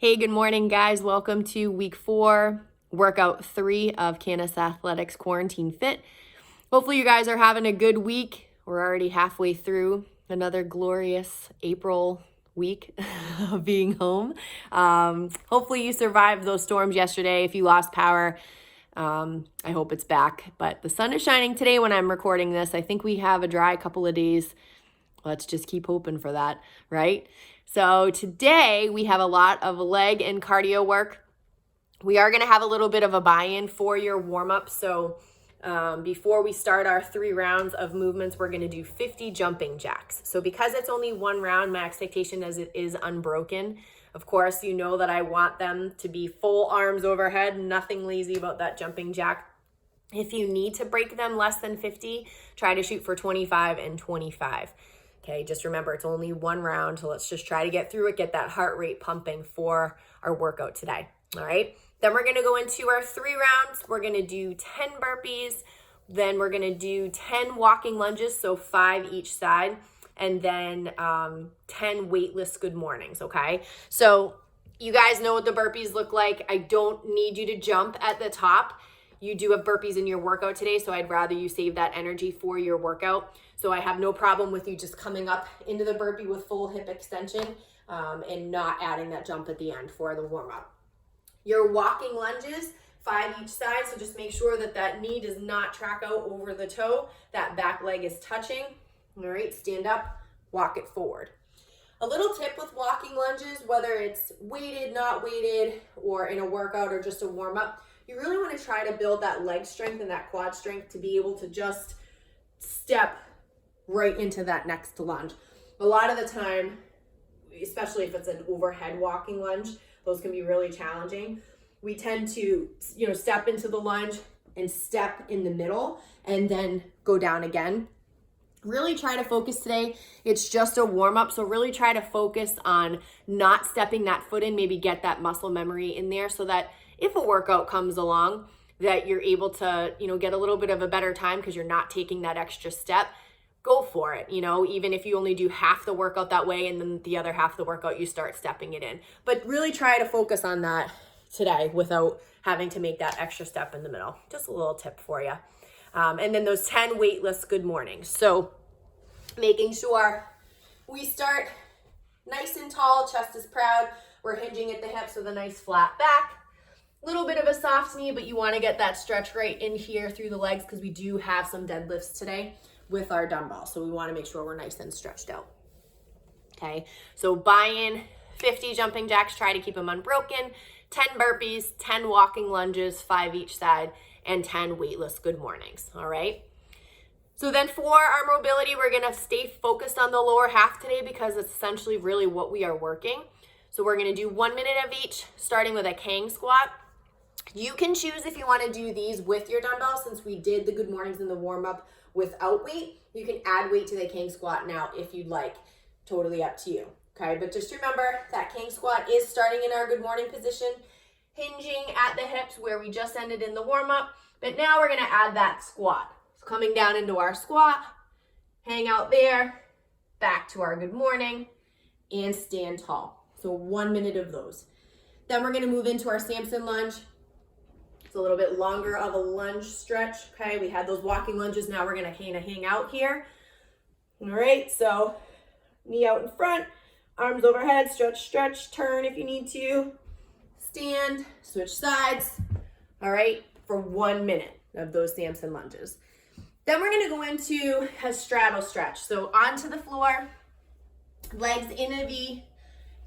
Hey, good morning, guys. Welcome to week 4, workout 3 of Canis Athletics Quarantine Fit. Hopefully you guys are having a good week. We're already halfway through another glorious April week of being home. Hopefully you survived those storms yesterday. If you lost power, I hope it's back. But the sun is shining today when I'm recording this. I think we have a dry couple of days. Let's just keep hoping for that, right? So today we have a lot of leg and cardio work. We are going to have a little bit of a buy-in for your warm-up. So before we start our 3 rounds of movements, we're going to do 50 jumping jacks. So because it's only 1 round, my expectation is it is unbroken. Of course, you know that I want them to be full arms overhead, nothing lazy about that jumping jack. If you need to break them less than 50, try to shoot for 25 and 25. Okay, just remember it's only 1 round, so let's just try to get through it, get that heart rate pumping for our workout today. All right, then we're gonna go into our 3 rounds. We're gonna do 10 burpees, then we're gonna do 10 walking lunges, so 5 each side, and then 10 weightless good mornings, okay? So you guys know what the burpees look like. I don't need you to jump at the top. You do have burpees in your workout today, so I'd rather you save that energy for your workout. So I have no problem with you just coming up into the burpee with full hip extension and not adding that jump at the end for the warm-up. Your walking lunges, 5 each side, so just make sure that that knee does not track out over the toe. That back leg is touching. All right, stand up, walk it forward. A little tip with walking lunges, whether it's weighted, not weighted, or in a workout or just a warm-up, you really want to try to build that leg strength and that quad strength to be able to just step right into that next lunge. A lot of the time, especially if it's an overhead walking lunge, those can be really challenging. We tend to, step into the lunge and step in the middle and then go down again. Really try to focus today. It's just a warm-up, so really try to focus on not stepping that foot in, maybe get that muscle memory in there so that if a workout comes along, that you're able to, get a little bit of a better time because you're not taking that extra step. Go for it, even if you only do half the workout that way and then the other half of the workout you start stepping it in. But really try to focus on that today without having to make that extra step in the middle. Just a little tip for you. And then those 10 weightless good mornings. So making sure we start nice and tall, chest is proud. We're hinging at the hips with a nice flat back. Little bit of a soft knee, but you want to get that stretch right in here through the legs because we do have some deadlifts today with our dumbbell. So we want to make sure we're nice and stretched out. Okay, so buy-in, 50 jumping jacks, try to keep them unbroken, 10 burpees, 10 walking lunges, 5 each side, and 10 weightless good mornings, all right? So then for our mobility, we're gonna stay focused on the lower half today because it's essentially really what we are working. So we're gonna do 1 minute of each, starting with a Kang squat. You can choose if you wanna do these with your dumbbell. Since we did the good mornings and the warm-up without weight, you can add weight to the Kang squat now if you'd like. Totally up to you, okay? But just remember that Kang squat is starting in our good morning position, hinging at the hips where we just ended in the warm-up, but now we're gonna add that squat. So coming down into our squat, hang out there, back to our good morning, and stand tall. So 1 minute of those. Then we're gonna move into our Samson lunge. It's a little bit longer of a lunge stretch, okay? We had those walking lunges, now we're gonna kind of hang out here. All right, so knee out in front, arms overhead, stretch, stretch, turn if you need to. Stand, switch sides, all right, for 1 minute of those Samson lunges. Then we're gonna go into a straddle stretch. So onto the floor, legs in a V,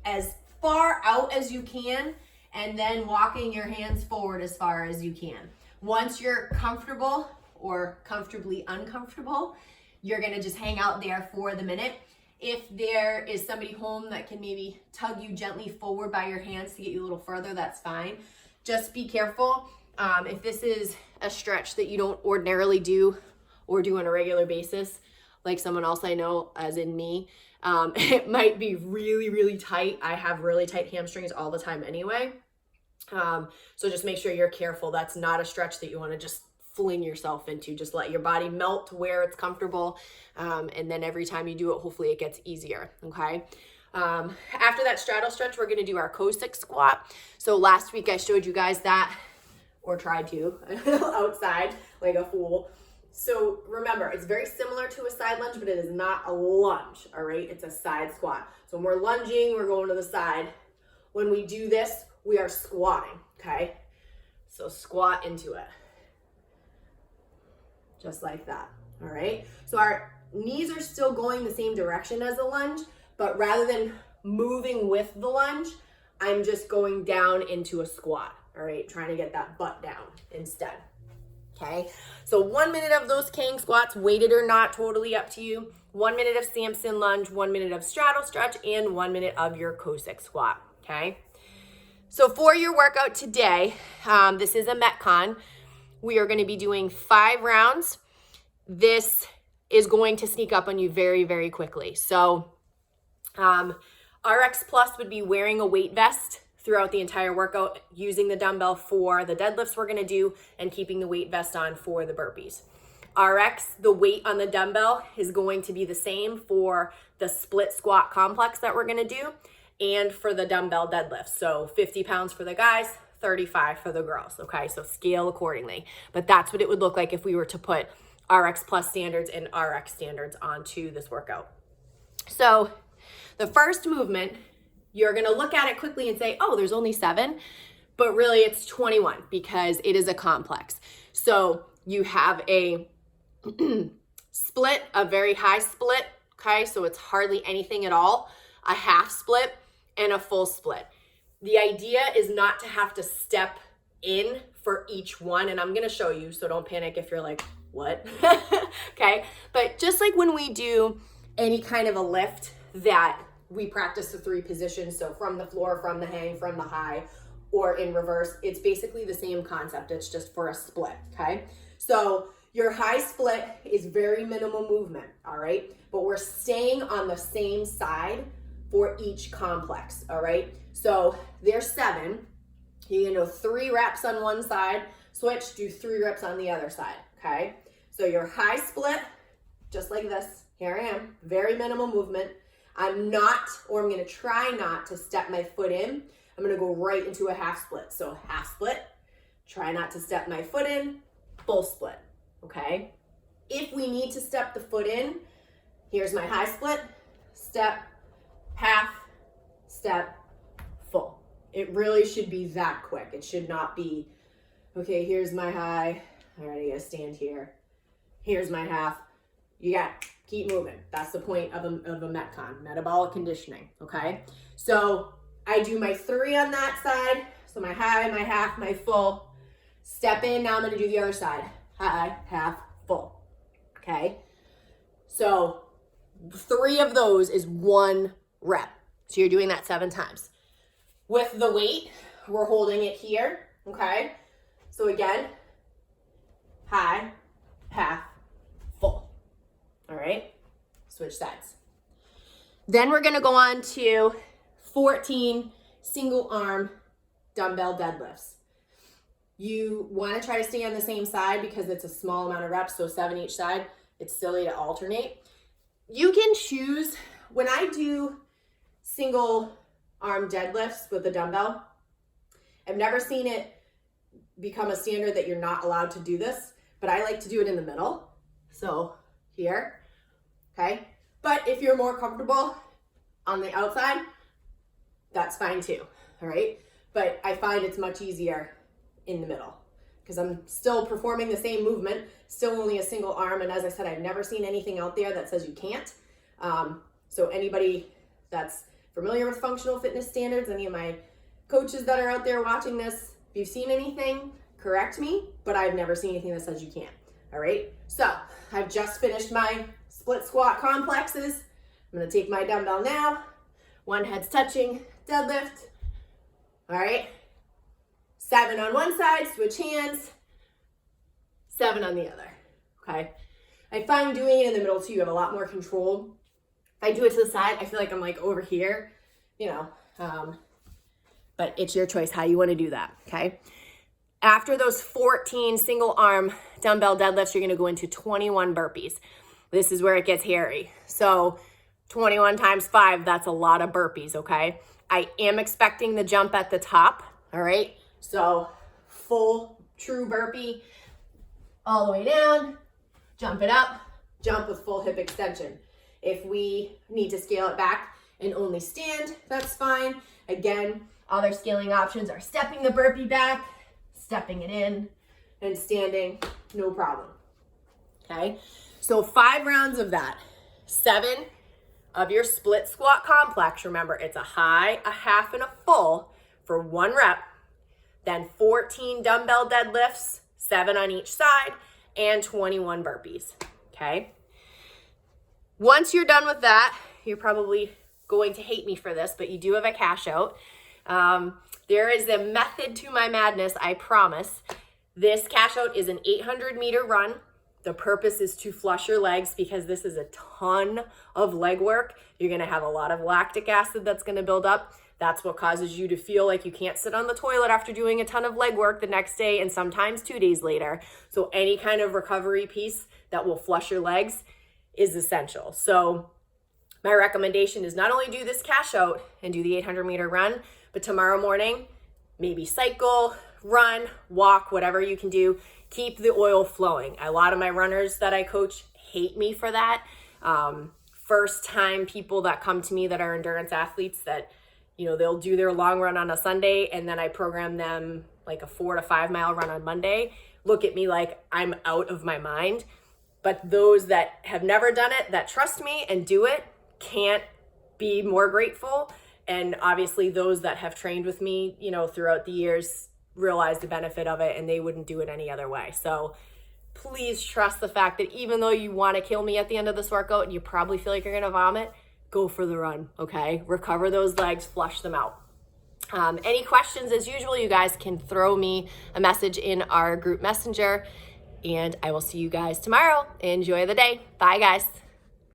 as far out as you can, and then walking your hands forward as far as you can. Once you're comfortable or comfortably uncomfortable, you're gonna just hang out there for the minute. If there is somebody home that can maybe tug you gently forward by your hands to get you a little further, that's fine. Just be careful. If this is a stretch that you don't ordinarily do or do on a regular basis, like someone else I know, as in me, it might be really, really tight. I have really tight hamstrings all the time anyway. So just make sure you're careful. That's not a stretch that you want to just fling yourself into. Just let your body melt to where it's comfortable. And then every time you do it, hopefully it gets easier. Okay. After that straddle stretch, we're gonna do our Cossack squat. So last week I showed you guys that, or tried to, outside like a fool. So remember, it's very similar to a side lunge, but it is not a lunge, all right? It's a side squat. So when we're lunging, we're going to the side. When we do this, we are squatting, okay? So squat into it. Just like that, all right? So our knees are still going the same direction as the lunge, but rather than moving with the lunge, I'm just going down into a squat, all right? Trying to get that butt down instead, okay? So 1 minute of those Kang squats, weighted or not, totally up to you. 1 minute of Samson lunge, 1 minute of straddle stretch, and 1 minute of your Cossack squat, okay? So for your workout today, this is a Metcon. We are going to be doing 5 rounds. This is going to sneak up on you very, very quickly. So RX Plus would be wearing a weight vest throughout the entire workout, using the dumbbell for the deadlifts we're going to do and keeping the weight vest on for the burpees. RX, the weight on the dumbbell is going to be the same for the split squat complex that we're going to do and for the dumbbell deadlift. So 50 pounds for the guys, 35 for the girls, okay? So scale accordingly. But that's what it would look like if we were to put RX Plus standards and RX standards onto this workout. So the first movement, you're gonna look at it quickly and say, oh, there's only 7, but really it's 21 because it is a complex. So you have a split, a very high split, okay? So it's hardly anything at all, a half split, and a full split. The idea is not to have to step in for each one, and I'm gonna show you, so don't panic if you're like, what? Okay, but just like when we do any kind of a lift that we practice the 3 positions, so from the floor, from the hang, from the high, or in reverse, it's basically the same concept, it's just for a split, okay? So your high split is very minimal movement, all right? But we're staying on the same side for each complex, all right? So there's 7. You're gonna do 3 reps on one side, switch, do 3 reps on the other side, okay? So your high split, just like this, here I am, very minimal movement. I'm gonna try not to step my foot in. I'm gonna go right into a half split. So half split, try not to step my foot in, full split, okay? If we need to step the foot in, here's my high split, step, half, step, full. It really should be that quick. It should not be, okay, here's my high, all right, I gotta stand here. Here's my half. You got to keep moving. That's the point of a Metcon, metabolic conditioning, okay? So I do my 3 on that side. So my high, my half, my full. Step in, now I'm gonna do the other side. High, half, full, okay? So 3 of those is 1 rep. So you're doing that 7 times. With the weight, we're holding it here, okay? So again, high, half, full. All right, switch sides. Then we're gonna go on to 14 single arm dumbbell deadlifts. You wanna try to stay on the same side because it's a small amount of reps, so 7 each side. It's silly to alternate. You can choose, when I do single arm deadlifts with a dumbbell, I've never seen it become a standard that you're not allowed to do this, but I like to do it in the middle. So here, okay? But if you're more comfortable on the outside, that's fine too, all right? But I find it's much easier in the middle because I'm still performing the same movement, still only a single arm. And as I said, I've never seen anything out there that says you can't. So anybody that's familiar with functional fitness standards, any of my coaches that are out there watching this, if you've seen anything, correct me, but I've never seen anything that says you can't. All right, so I've just finished my split squat complexes. I'm gonna take my dumbbell now, 1 head's touching, deadlift. All right, 7 on one side, switch hands, 7 on the other, okay? I find doing it in the middle too, you have a lot more control. If I do it to the side, I feel like I'm like over here, you know, but it's your choice how you wanna do that, okay? After those 14 single arm dumbbell deadlifts, you're gonna go into 21 burpees. This is where it gets hairy. So 21 times 5, that's a lot of burpees, okay? I am expecting the jump at the top, all right? So full true burpee, all the way down, jump it up, jump with full hip extension. If we need to scale it back and only stand, that's fine. Again, other scaling options are stepping the burpee back, stepping it in, and standing, no problem. Okay, so 5 rounds of that. 7 of your split squat complex. Remember, it's a high, a half, and a full for 1 rep. Then 14 dumbbell deadlifts, 7 on each side, and 21 burpees, okay? Once you're done with that, you're probably going to hate me for this, but you do have a cash out. There is a method to my madness, I promise. This cash out is an 800-meter run. The purpose is to flush your legs because this is a ton of leg work. You're gonna have a lot of lactic acid that's gonna build up. That's what causes you to feel like you can't sit on the toilet after doing a ton of leg work the next day and sometimes 2 days later. So any kind of recovery piece that will flush your legs is essential. So my recommendation is not only do this cash out and do the 800-meter run, but tomorrow morning, maybe cycle, run, walk, whatever you can do. Keep the oil flowing. A lot of my runners that I coach hate me for that. First time people that come to me that are endurance athletes that, you know, they'll do their long run on a Sunday and then I program them like a 4 to 5 mile run on Monday, look at me like I'm out of my mind. But those that have never done it, that trust me and do it, can't be more grateful. And obviously those that have trained with me, you know, throughout the years realize the benefit of it and they wouldn't do it any other way. So please trust the fact that even though you want to kill me at the end of this workout and you probably feel like you're going to vomit, go for the run, okay? Recover those legs, flush them out. Any questions, as usual, you guys can throw me a message in our group messenger and I will see you guys tomorrow. Enjoy the day. Bye, guys.